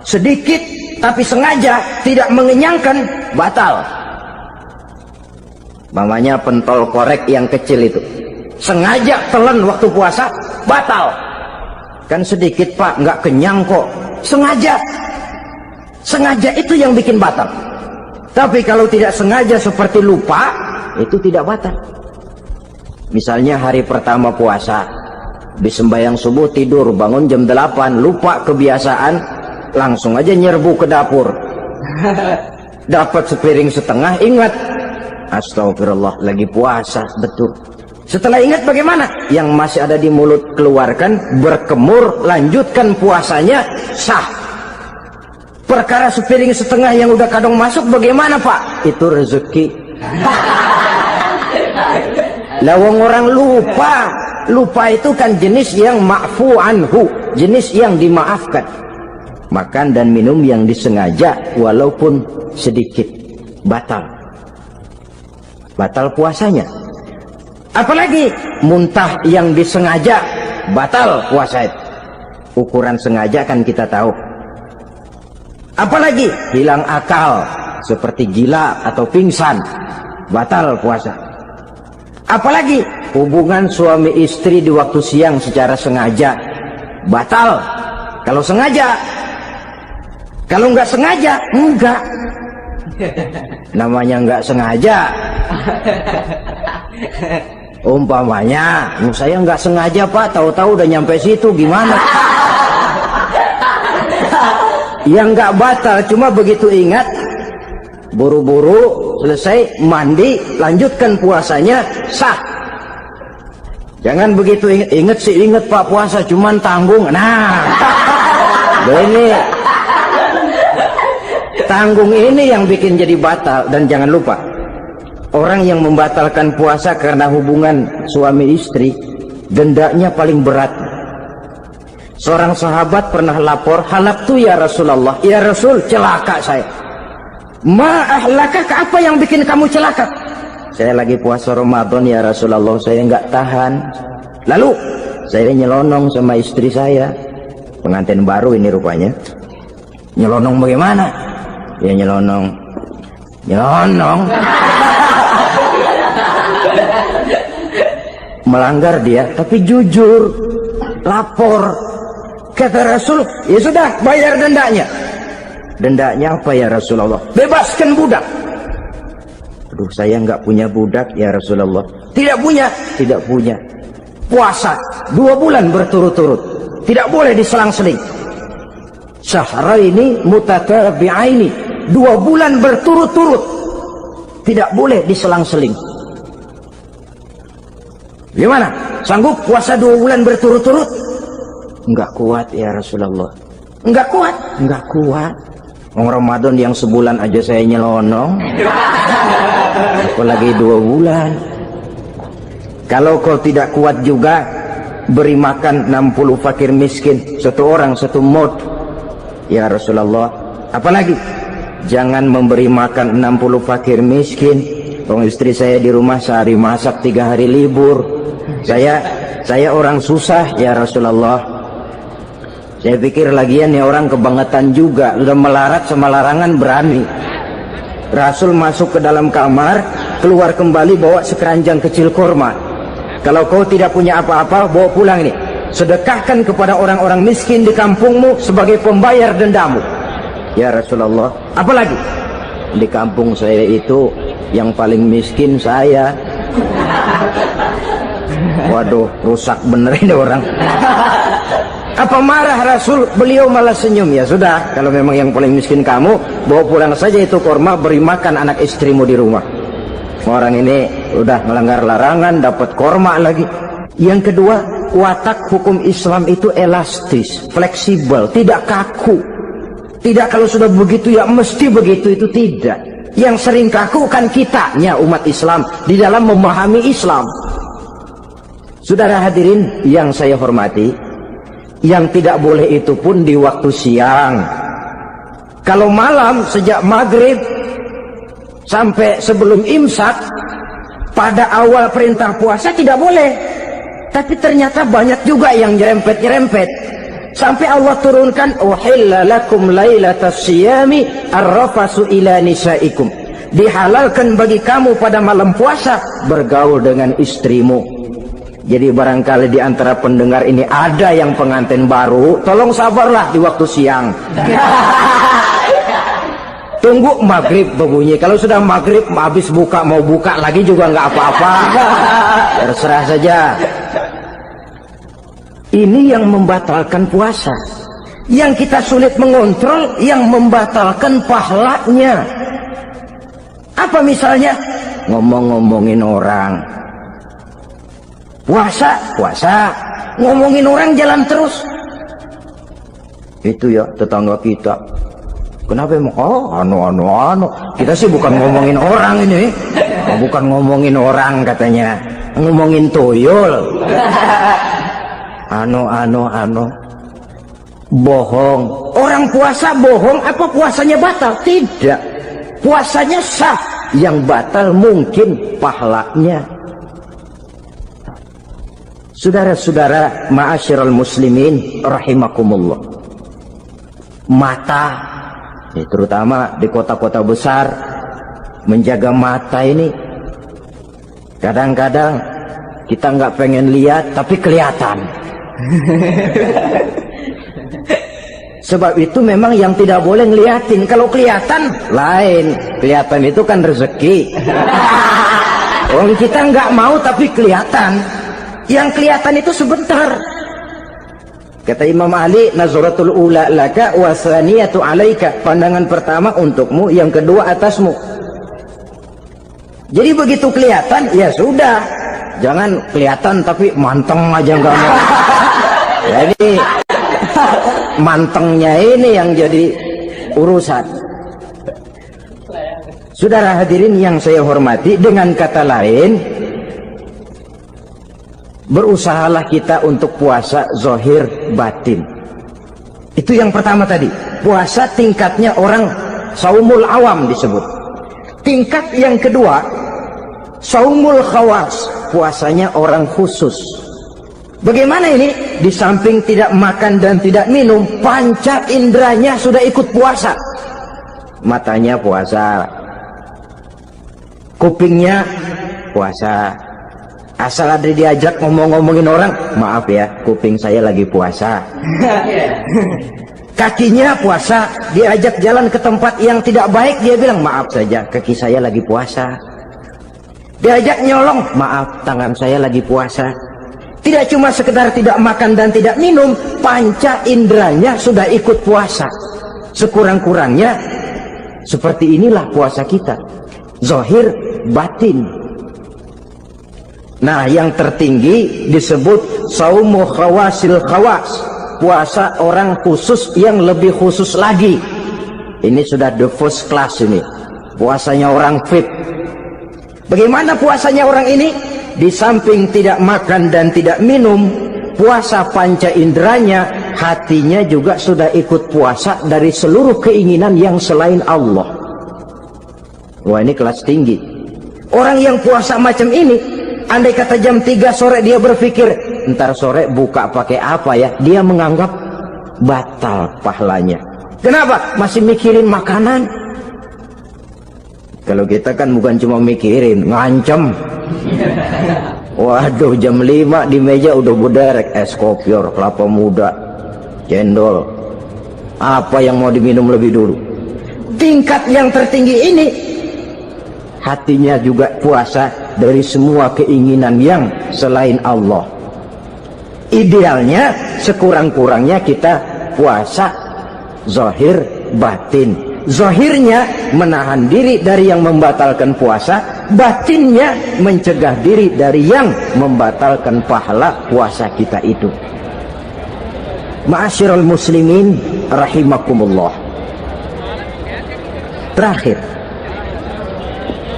Sedikit tapi sengaja tidak mengenyangkan, batal. Mamanya pentol korek yang kecil itu, sengaja telan waktu puasa, batal. Kan sedikit pak, nggak kenyang kok. Sengaja itu yang bikin batal. Tapi kalau tidak sengaja seperti lupa, itu tidak batal. Misalnya hari pertama puasa, habis sembahyang subuh tidur, bangun jam 8, lupa kebiasaan, langsung aja nyerbu ke dapur. Dapat sepiring setengah, ingat Astagfirullah, lagi puasa, betul. Setelah ingat bagaimana? Yang masih ada di mulut keluarkan, berkemur, lanjutkan puasanya, sah. Perkara sepiring setengah yang udah kadang masuk bagaimana Pak? Itu rezeki. Lawang orang lupa. Lupa itu kan jenis yang ma'fu anhu, jenis yang dimaafkan. Makan dan minum yang disengaja walaupun sedikit, batal. Batal puasanya. Apalagi muntah yang disengaja, batal puasa itu. Ukuran sengaja kan kita tahu. Apalagi hilang akal seperti gila atau pingsan, batal puasa. Apalagi hubungan suami istri di waktu siang secara sengaja, batal. Kalau sengaja. Kalau nggak sengaja, enggak. Namanya nggak sengaja. Umpamanya, saya nggak sengaja Pak, tahu-tahu udah nyampe situ, gimana? Yang nggak batal, cuma begitu ingat, buru-buru selesai mandi, lanjutkan puasanya, sah. Jangan begitu ingat sih, ingat Pak puasa, cuman tanggung. Nah, ini tanggung ini yang bikin jadi batal. Dan jangan lupa, orang yang membatalkan puasa karena hubungan suami istri, dendanya paling berat. Seorang sahabat pernah lapor, halaktu ya Rasulullah, ya Rasul, celaka saya. Ma ahlakaka, apa yang bikin kamu celaka? Saya lagi puasa Ramadan ya Rasulullah, saya nggak tahan. Lalu saya nyelonong sama istri saya, pengantin baru ini rupanya. Nyelonong bagaimana? Ya nyelonong. Melanggar dia, tapi jujur, lapor. Kata Rasul, ya sudah, bayar dendanya. Dendanya apa ya Rasulullah? Bebaskan budak. Aduh, saya nggak punya budak ya Rasulullah. Tidak punya? Tidak punya. Puasa 2 bulan berturut-turut, tidak boleh diselang-seling. Syahraini mutatabi'aini, 2 bulan berturut-turut, tidak boleh diselang-seling. Gimana? Sanggup puasa 2 bulan berturut-turut? Enggak kuat ya Rasulullah. Enggak kuat? Enggak kuat. Ramadan yang sebulan aja saya nyelonong, apalagi 2 bulan. Kalau kau tidak kuat juga, beri makan 60 fakir miskin, 1 orang 1 mud ya Rasulullah. Apalagi jangan memberi makan 60 fakir miskin. Istri saya di rumah sehari masak, 3 hari libur. Saya orang susah ya Rasulullah. Saya pikir lagian ya orang kebangetan juga, udah melarat sama larangan berani. Rasul masuk ke dalam kamar, keluar kembali bawa sekeranjang kecil kurma. Kalau kau tidak punya apa-apa, bawa pulang ini, sedekahkan kepada orang-orang miskin di kampungmu sebagai pembayar dendamu ya Rasulullah. Apalagi di kampung saya itu yang paling miskin saya. Waduh, rusak bener ini orang. Apa marah Rasul? Beliau malah senyum. Ya sudah, kalau memang yang paling miskin kamu, bawa pulang saja itu korma, beri makan anak istrimu di rumah. Orang ini udah melanggar larangan, dapat korma lagi. Yang kedua, watak hukum Islam itu elastis, fleksibel, tidak kaku. Tidak kalau sudah begitu ya mesti begitu, itu tidak. Yang sering kaku kan kitanya umat Islam di dalam memahami Islam. Saudara hadirin yang saya hormati, yang tidak boleh itu pun di waktu siang. Kalau malam sejak maghrib sampai sebelum imsak, pada awal perintah puasa tidak boleh. Tapi ternyata banyak juga yang nyerempet-nyerempet. Sampai Allah turunkan, uhilla lakum lailatas siyami arrafasu ila nisaikum. Dihalalkan bagi kamu pada malam puasa bergaul dengan istrimu. Jadi barangkali di antara pendengar ini ada yang pengantin baru, tolong sabarlah di waktu siang. Tunggu maghrib berbunyi. Kalau sudah maghrib habis buka, mau buka lagi juga nggak apa-apa. Terserah saja. Ini yang membatalkan puasa. Yang kita sulit mengontrol, yang membatalkan pahalanya. Apa misalnya? ngomong-ngomongin orang. Puasa, ngomongin orang jalan terus. Itu ya tetangga kita. Kenapa emang? Oh, anu. Kita sih bukan ngomongin orang ini. Bukan ngomongin orang katanya. Ngomongin tuyul. Anu. Bohong. Orang puasa bohong, apa puasanya batal? Tidak. Puasanya sah. Yang batal mungkin pahalanya. Saudara-saudara, ma'asyiral muslimin rahimakumullah. Mata, terutama di kota-kota besar, menjaga mata ini. Kadang-kadang kita nggak pengen lihat, tapi kelihatan. Sebab itu memang yang tidak boleh ngeliatin. Kalau kelihatan, lain. Kelihatan itu kan rezeki. Orang kita nggak mau tapi kelihatan. Yang kelihatan itu sebentar. Kata Imam Ali, nazaratul ula laka wa tsaniyatu alaika. Pandangan pertama untukmu, yang kedua atasmu. Jadi begitu kelihatan, ya sudah. Jangan kelihatan tapi manteng aja enggak mau. Jadi mantengnya ini yang jadi urusan. Saudara hadirin yang saya hormati, dengan kata lain, berusahalah kita untuk puasa zahir batin. Itu yang pertama tadi. Puasa tingkatnya orang saumul awam disebut. Tingkat yang kedua, saumul khawas, puasanya orang khusus. Bagaimana ini? Di samping tidak makan dan tidak minum, panca inderanya sudah ikut puasa. Matanya puasa, kupingnya puasa. Asal ada diajak ngomong-ngomongin orang, maaf ya, kuping saya lagi puasa. Kakinya puasa, diajak jalan ke tempat yang tidak baik, dia bilang maaf saja, kaki saya lagi puasa. Diajak nyolong, maaf, tangan saya lagi puasa. Tidak cuma sekedar tidak makan dan tidak minum, panca inderanya sudah ikut puasa. Sekurang-kurangnya seperti inilah puasa kita, zahir batin. Nah, yang tertinggi disebut saumu khawasil khawas, puasa orang khusus yang lebih khusus lagi. Ini sudah the first class ini, puasanya orang fit. Bagaimana puasanya orang ini? Di samping tidak makan dan tidak minum, puasa panca inderanya, hatinya juga sudah ikut puasa dari seluruh keinginan yang selain Allah. Wah, ini kelas tinggi. Orang yang puasa macam ini, andai kata jam 3 sore dia berpikir, ntar sore buka pakai apa ya, dia menganggap batal pahalanya. Kenapa? Masih mikirin makanan. Kalau kita kan bukan cuma mikirin, ngancem. Waduh, jam 5 di meja udah buderek es kopior, kelapa muda, cendol. Apa yang mau diminum lebih dulu? Tingkat yang tertinggi ini, hatinya juga puasa dari semua keinginan yang selain Allah. Idealnya sekurang-kurangnya kita puasa zahir batin. Zahirnya menahan diri dari yang membatalkan puasa, batinnya mencegah diri dari yang membatalkan pahala puasa kita itu. Ma'asyiral muslimin rahimakumullah. Terakhir,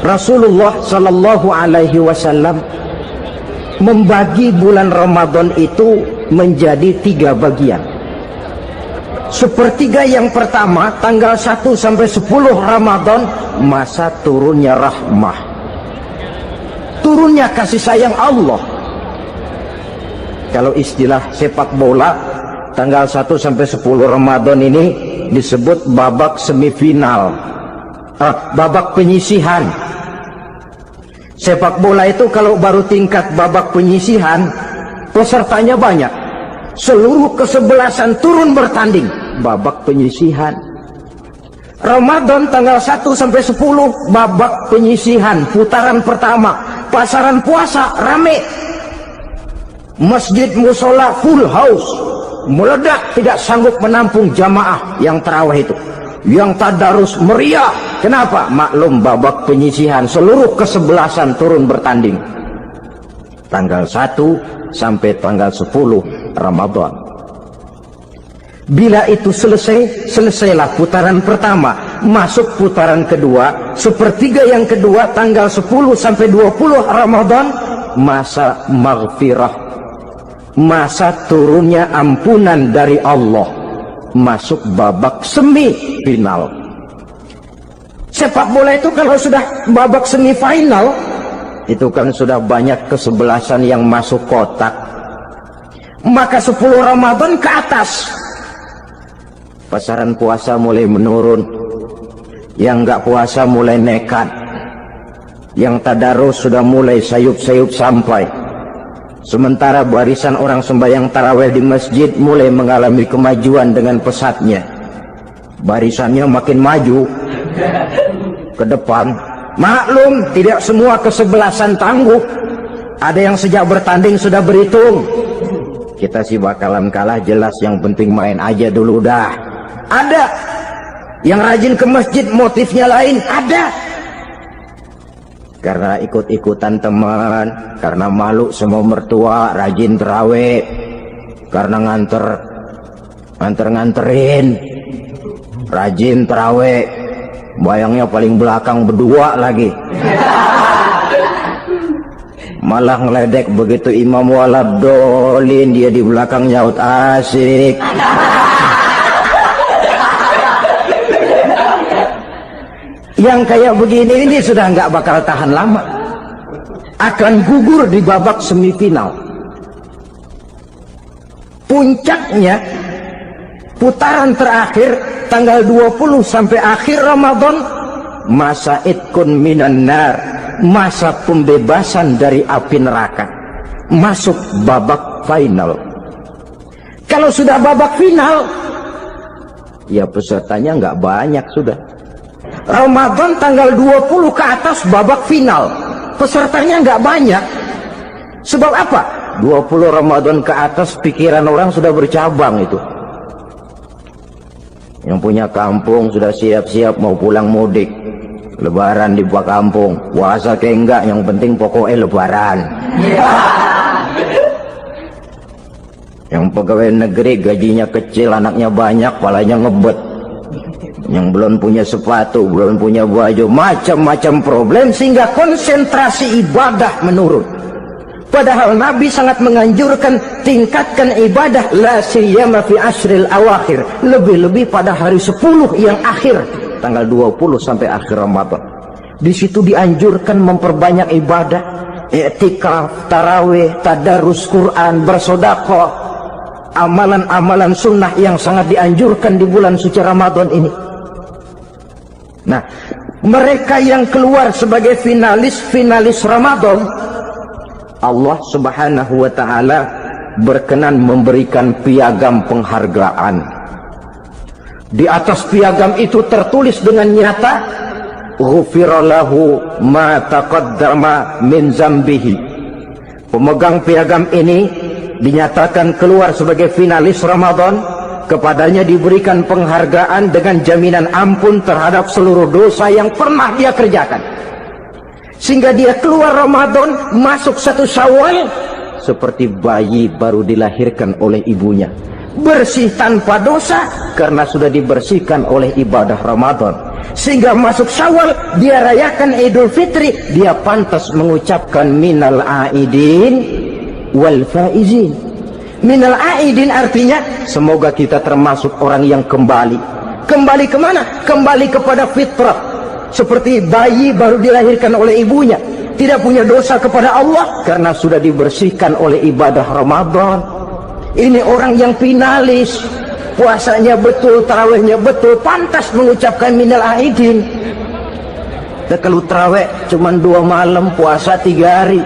Rasulullah sallallahu alaihi wasallam membagi bulan Ramadan itu menjadi 3 bagian. Sepertiga yang pertama, tanggal 1 sampai 10 Ramadan, masa turunnya rahmah, turunnya kasih sayang Allah. Kalau istilah sepak bola, tanggal 1 sampai 10 Ramadan ini disebut babak semifinal, babak penyisihan. Sepak bola itu kalau baru tingkat babak penyisihan, pesertanya banyak. Seluruh kesebelasan turun bertanding, babak penyisihan. Ramadan tanggal 1 sampai 10, babak penyisihan, putaran pertama. Pasaran puasa rame, masjid musola full house, meledak, tidak sanggup menampung jamaah yang tarawih itu. yang tadarus meriah. Kenapa? Maklum babak penyisihan, seluruh kesebelasan turun bertanding. Tanggal 1 sampai tanggal 10 Ramadan. Bila itu selesai, selesailah putaran pertama. Masuk putaran kedua, sepertiga yang kedua, tanggal 10 sampai 20 Ramadan, masa maghfirah, masa turunnya ampunan dari Allah. Masuk babak semifinal. Sepak bola itu kalau sudah babak semifinal, itu kan sudah banyak kesebelasan yang masuk kotak. Maka 10 Ramadan ke atas, pasaran puasa mulai menurun. Yang enggak puasa mulai nekat. Yang tadarus sudah mulai sayup-sayup sampai. Sementara barisan orang sembahyang tarawih di masjid mulai mengalami kemajuan dengan pesatnya. Barisannya makin maju ke depan. Maklum, tidak semua kesebelasan tangguh. Ada yang sejak bertanding sudah berhitung, kita sih bakalan kalah jelas, yang penting main aja dulu dah. Ada yang rajin ke masjid, motifnya lain. Ada karena ikut-ikutan teman, karena malu sama mertua, rajin terawih, karena nganterin, rajin terawih, bayangnya paling belakang berdua lagi. Malah ngeledek begitu imam waladolin, dia di belakang nyaut asik. Yang kayak begini ini sudah nggak bakal tahan lama, akan gugur di babak semifinal. Puncaknya putaran terakhir tanggal 20 sampai akhir Ramadan, masa itkun minan nar, masa pembebasan dari api neraka, masuk babak final. Kalau sudah babak final, ya pesertanya nggak banyak sudah. Ramadan tanggal 20 ke atas babak final, pesertanya nggak banyak. Sebab apa? 20 Ramadan ke atas pikiran orang sudah bercabang itu. Yang punya kampung sudah siap-siap mau pulang mudik, lebaran di buah kampung, puasa kayak enggak, yang penting pokoknya lebaran. Yang pegawai negeri gajinya kecil, anaknya banyak, palanya ngebet. Yang belum punya sepatu, belum punya baju, macam-macam problem, sehingga konsentrasi ibadah menurun. Padahal Nabi sangat menganjurkan tingkatkan ibadah, la siyama fi ashril awakhir, lebih-lebih pada hari 10 yang akhir, tanggal 20 sampai akhir Ramadan. Di situ dianjurkan memperbanyak ibadah, i'tikaf, tarawih, tadarus Quran, bersedekah, amalan-amalan sunnah yang sangat dianjurkan di bulan suci Ramadan ini. Nah, mereka yang keluar sebagai finalis Ramadan, Allah Subhanahu wa ta'ala berkenan memberikan piagam penghargaan. Di atas piagam itu tertulis dengan nyata, ghufira lahu ma taqaddama min zambihi. Pemegang piagam ini dinyatakan keluar sebagai finalis Ramadan, kepadanya diberikan penghargaan dengan jaminan ampun terhadap seluruh dosa yang pernah dia kerjakan, sehingga dia keluar Ramadan masuk 1 Syawal seperti bayi baru dilahirkan oleh ibunya, bersih tanpa dosa karena sudah dibersihkan oleh ibadah Ramadan, sehingga masuk Syawal dia rayakan Idul Fitri, dia pantas mengucapkan minal aidin wal faizin. Minal aidin artinya semoga kita termasuk orang yang kembali kemana? Kembali kepada fitrah, seperti bayi baru dilahirkan oleh ibunya, tidak punya dosa kepada Allah karena sudah dibersihkan oleh ibadah Ramadan. Ini orang yang finalis, puasanya betul, tarawihnya betul, pantas mengucapkan minal aidin. Dan kalau tarawih cuma 2 malam, puasa 3 hari,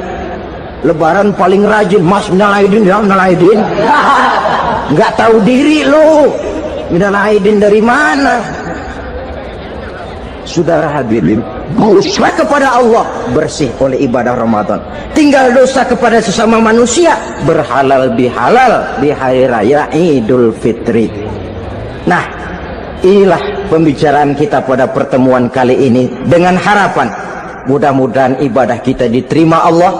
lebaran paling rajin, mas minal aidin, ya minal aidin. Nggak tahu diri lu, minal aidin dari mana? Saudara hadirin, dosa kepada Allah bersih oleh ibadah Ramadan, tinggal dosa kepada sesama manusia berhalal bihalal di hari raya Idul Fitri. Nah, inilah pembicaraan kita pada pertemuan kali ini, dengan harapan mudah-mudahan ibadah kita diterima Allah,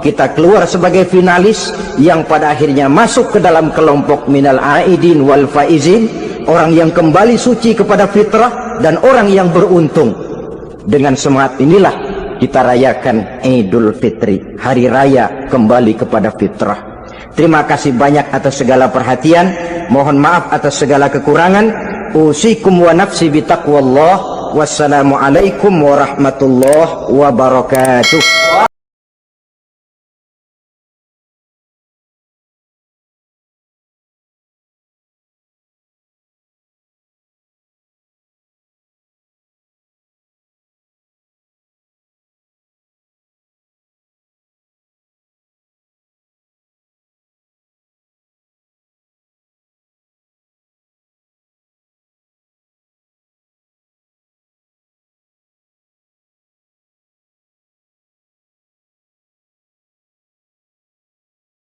kita keluar sebagai finalis yang pada akhirnya masuk ke dalam kelompok minal aidin wal faizin, orang yang kembali suci kepada fitrah dan orang yang beruntung. Dengan semangat inilah kita rayakan Idul Fitri, hari raya kembali kepada fitrah. Terima kasih banyak atas segala perhatian. Mohon maaf atas segala kekurangan. Usikum wa nafsi bitaqwallah. Wassalamualaikum warahmatullahi wabarakatuh.